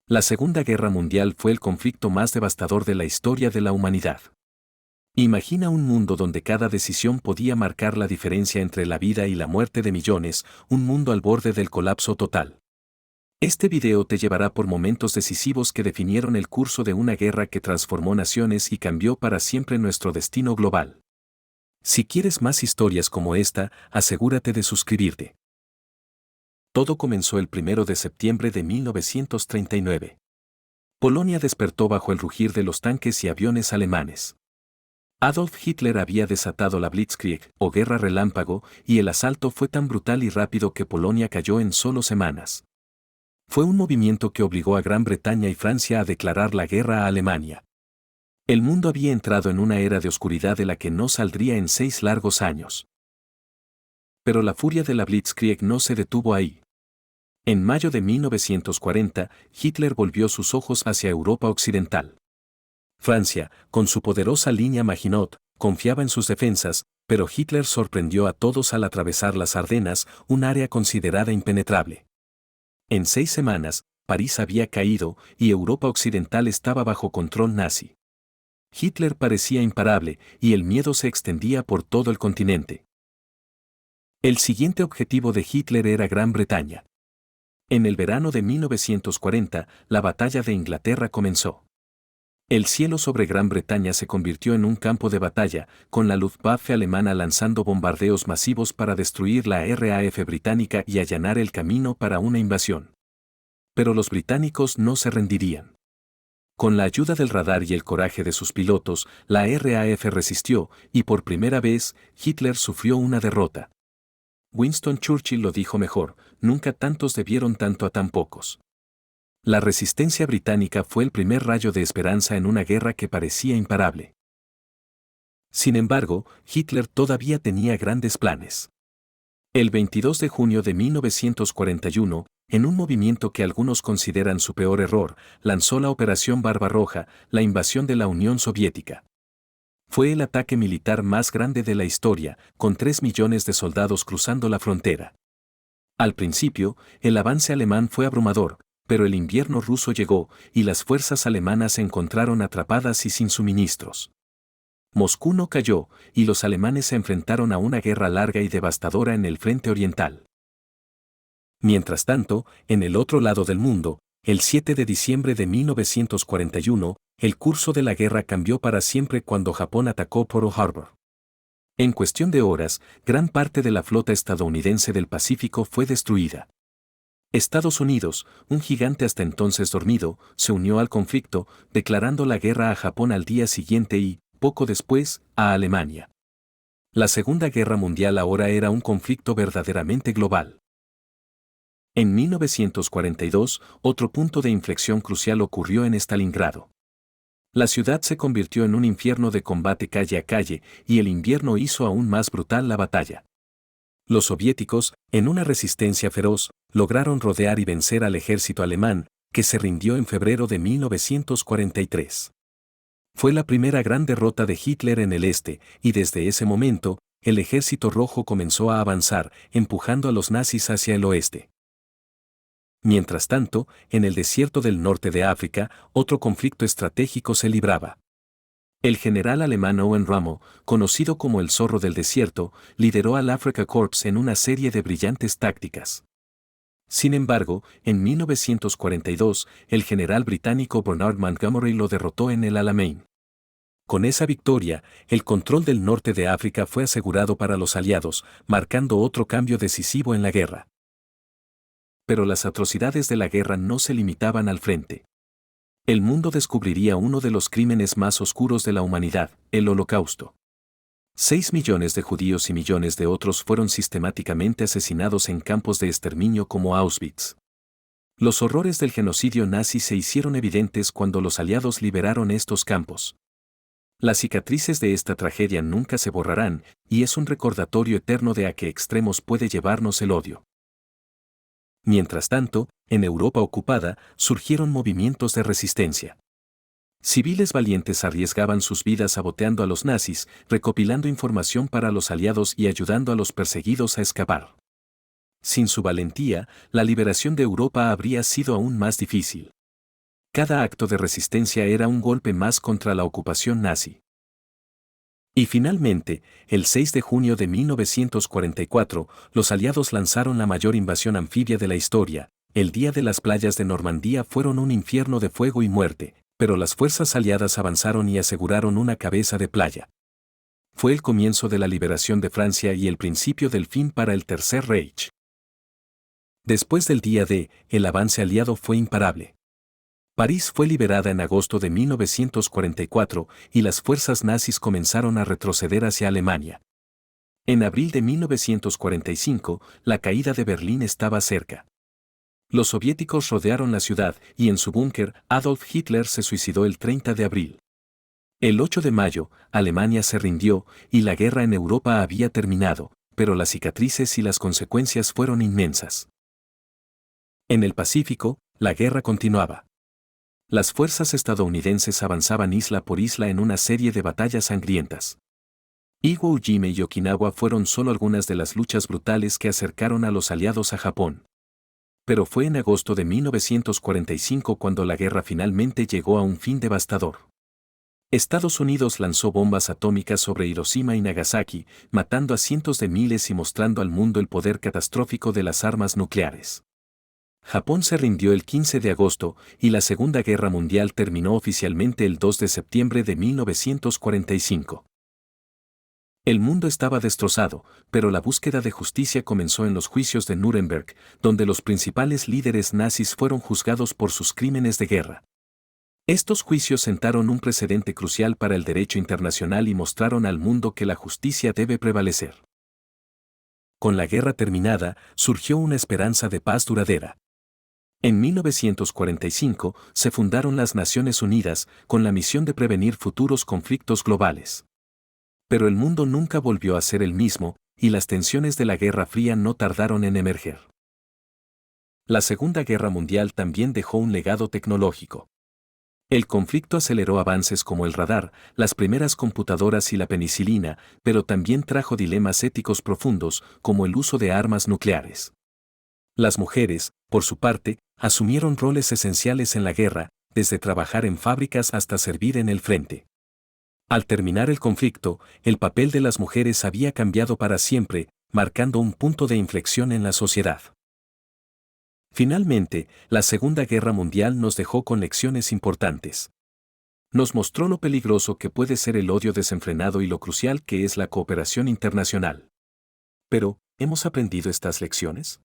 La Segunda Guerra Mundial fue el conflicto más devastador de la historia de la humanidad. Imagina un mundo donde cada decisión podía marcar la diferencia entre la vida y la muerte de millones, un mundo al borde del colapso total. Este video te llevará por momentos decisivos que definieron el curso de una guerra que transformó naciones y cambió para siempre nuestro destino global. Si quieres más historias como esta, asegúrate de suscribirte. Todo comenzó el 1 de septiembre de 1939. Polonia despertó bajo el rugir de los tanques y aviones alemanes. Adolf Hitler había desatado la Blitzkrieg, o guerra relámpago, y el asalto fue tan brutal y rápido que Polonia cayó en solo semanas. Fue un movimiento que obligó a Gran Bretaña y Francia a declarar la guerra a Alemania. El mundo había entrado en una era de oscuridad de la que no saldría en 6 largos años. Pero la furia de la Blitzkrieg no se detuvo ahí. En mayo de 1940, Hitler volvió sus ojos hacia Europa Occidental. Francia, con su poderosa línea Maginot, confiaba en sus defensas, pero Hitler sorprendió a todos al atravesar las Ardenas, un área considerada impenetrable. En 6 semanas, París había caído y Europa Occidental estaba bajo control nazi. Hitler parecía imparable y el miedo se extendía por todo el continente. El siguiente objetivo de Hitler era Gran Bretaña. En el verano de 1940, la batalla de Inglaterra comenzó. El cielo sobre Gran Bretaña se convirtió en un campo de batalla, con la Luftwaffe alemana lanzando bombardeos masivos para destruir la RAF británica y allanar el camino para una invasión. Pero los británicos no se rendirían. Con la ayuda del radar y el coraje de sus pilotos, la RAF resistió, y por primera vez, Hitler sufrió una derrota. Winston Churchill lo dijo mejor: nunca tantos debieron tanto a tan pocos. La resistencia británica fue el primer rayo de esperanza en una guerra que parecía imparable. Sin embargo, Hitler todavía tenía grandes planes. El 22 de junio de 1941, en un movimiento que algunos consideran su peor error, lanzó la Operación Barbarroja, la invasión de la Unión Soviética. Fue el ataque militar más grande de la historia, con 3 millones de soldados cruzando la frontera. Al principio, el avance alemán fue abrumador, pero el invierno ruso llegó y las fuerzas alemanas se encontraron atrapadas y sin suministros. Moscú no cayó y los alemanes se enfrentaron a una guerra larga y devastadora en el frente oriental. Mientras tanto, en el otro lado del mundo, el 7 de diciembre de 1941, el curso de la guerra cambió para siempre cuando Japón atacó Pearl Harbor. En cuestión de horas, gran parte de la flota estadounidense del Pacífico fue destruida. Estados Unidos, un gigante hasta entonces dormido, se unió al conflicto, declarando la guerra a Japón al día siguiente y, poco después, a Alemania. La Segunda Guerra Mundial ahora era un conflicto verdaderamente global. En 1942, otro punto de inflexión crucial ocurrió en Stalingrado. La ciudad se convirtió en un infierno de combate calle a calle, y el invierno hizo aún más brutal la batalla. Los soviéticos, en una resistencia feroz, lograron rodear y vencer al ejército alemán, que se rindió en febrero de 1943. Fue la primera gran derrota de Hitler en el este, y desde ese momento, el Ejército Rojo comenzó a avanzar, empujando a los nazis hacia el oeste. Mientras tanto, en el desierto del norte de África, otro conflicto estratégico se libraba. El general alemán Owen Rommel, conocido como el Zorro del Desierto, lideró al Afrika Korps en una serie de brillantes tácticas. Sin embargo, en 1942, el general británico Bernard Montgomery lo derrotó en el Alamein. Con esa victoria, el control del norte de África fue asegurado para los aliados, marcando otro cambio decisivo en la guerra. Pero las atrocidades de la guerra no se limitaban al frente. El mundo descubriría uno de los crímenes más oscuros de la humanidad, el Holocausto. 6 millones de judíos y millones de otros fueron sistemáticamente asesinados en campos de exterminio como Auschwitz. Los horrores del genocidio nazi se hicieron evidentes cuando los aliados liberaron estos campos. Las cicatrices de esta tragedia nunca se borrarán, y es un recordatorio eterno de a qué extremos puede llevarnos el odio. Mientras tanto, en Europa ocupada, surgieron movimientos de resistencia. Civiles valientes arriesgaban sus vidas saboteando a los nazis, recopilando información para los aliados y ayudando a los perseguidos a escapar. Sin su valentía, la liberación de Europa habría sido aún más difícil. Cada acto de resistencia era un golpe más contra la ocupación nazi. Y finalmente, el 6 de junio de 1944, los aliados lanzaron la mayor invasión anfibia de la historia. El día de las playas de Normandía fueron un infierno de fuego y muerte, pero las fuerzas aliadas avanzaron y aseguraron una cabeza de playa. Fue el comienzo de la liberación de Francia y el principio del fin para el Tercer Reich. Después del día D, el avance aliado fue imparable. París fue liberada en agosto de 1944 y las fuerzas nazis comenzaron a retroceder hacia Alemania. En abril de 1945, la caída de Berlín estaba cerca. Los soviéticos rodearon la ciudad y en su búnker, Adolf Hitler se suicidó el 30 de abril. El 8 de mayo, Alemania se rindió y la guerra en Europa había terminado, pero las cicatrices y las consecuencias fueron inmensas. En el Pacífico, la guerra continuaba. Las fuerzas estadounidenses avanzaban isla por isla en una serie de batallas sangrientas. Iwo Jima y Okinawa fueron solo algunas de las luchas brutales que acercaron a los aliados a Japón. Pero fue en agosto de 1945 cuando la guerra finalmente llegó a un fin devastador. Estados Unidos lanzó bombas atómicas sobre Hiroshima y Nagasaki, matando a cientos de miles y mostrando al mundo el poder catastrófico de las armas nucleares. Japón se rindió el 15 de agosto y la Segunda Guerra Mundial terminó oficialmente el 2 de septiembre de 1945. El mundo estaba destrozado, pero la búsqueda de justicia comenzó en los juicios de Nuremberg, donde los principales líderes nazis fueron juzgados por sus crímenes de guerra. Estos juicios sentaron un precedente crucial para el derecho internacional y mostraron al mundo que la justicia debe prevalecer. Con la guerra terminada, surgió una esperanza de paz duradera. En 1945 se fundaron las Naciones Unidas con la misión de prevenir futuros conflictos globales. Pero el mundo nunca volvió a ser el mismo, y las tensiones de la Guerra Fría no tardaron en emerger. La Segunda Guerra Mundial también dejó un legado tecnológico. El conflicto aceleró avances como el radar, las primeras computadoras y la penicilina, pero también trajo dilemas éticos profundos, como el uso de armas nucleares. Las mujeres, por su parte, asumieron roles esenciales en la guerra, desde trabajar en fábricas hasta servir en el frente. Al terminar el conflicto, el papel de las mujeres había cambiado para siempre, marcando un punto de inflexión en la sociedad. Finalmente, la Segunda Guerra Mundial nos dejó con lecciones importantes. Nos mostró lo peligroso que puede ser el odio desenfrenado y lo crucial que es la cooperación internacional. Pero, ¿hemos aprendido estas lecciones?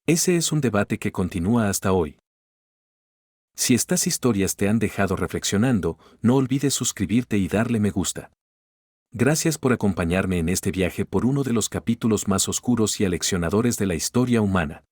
Ese es un debate que continúa hasta hoy. Si estas historias te han dejado reflexionando, no olvides suscribirte y darle me gusta. Gracias por acompañarme en este viaje por uno de los capítulos más oscuros y aleccionadores de la historia humana.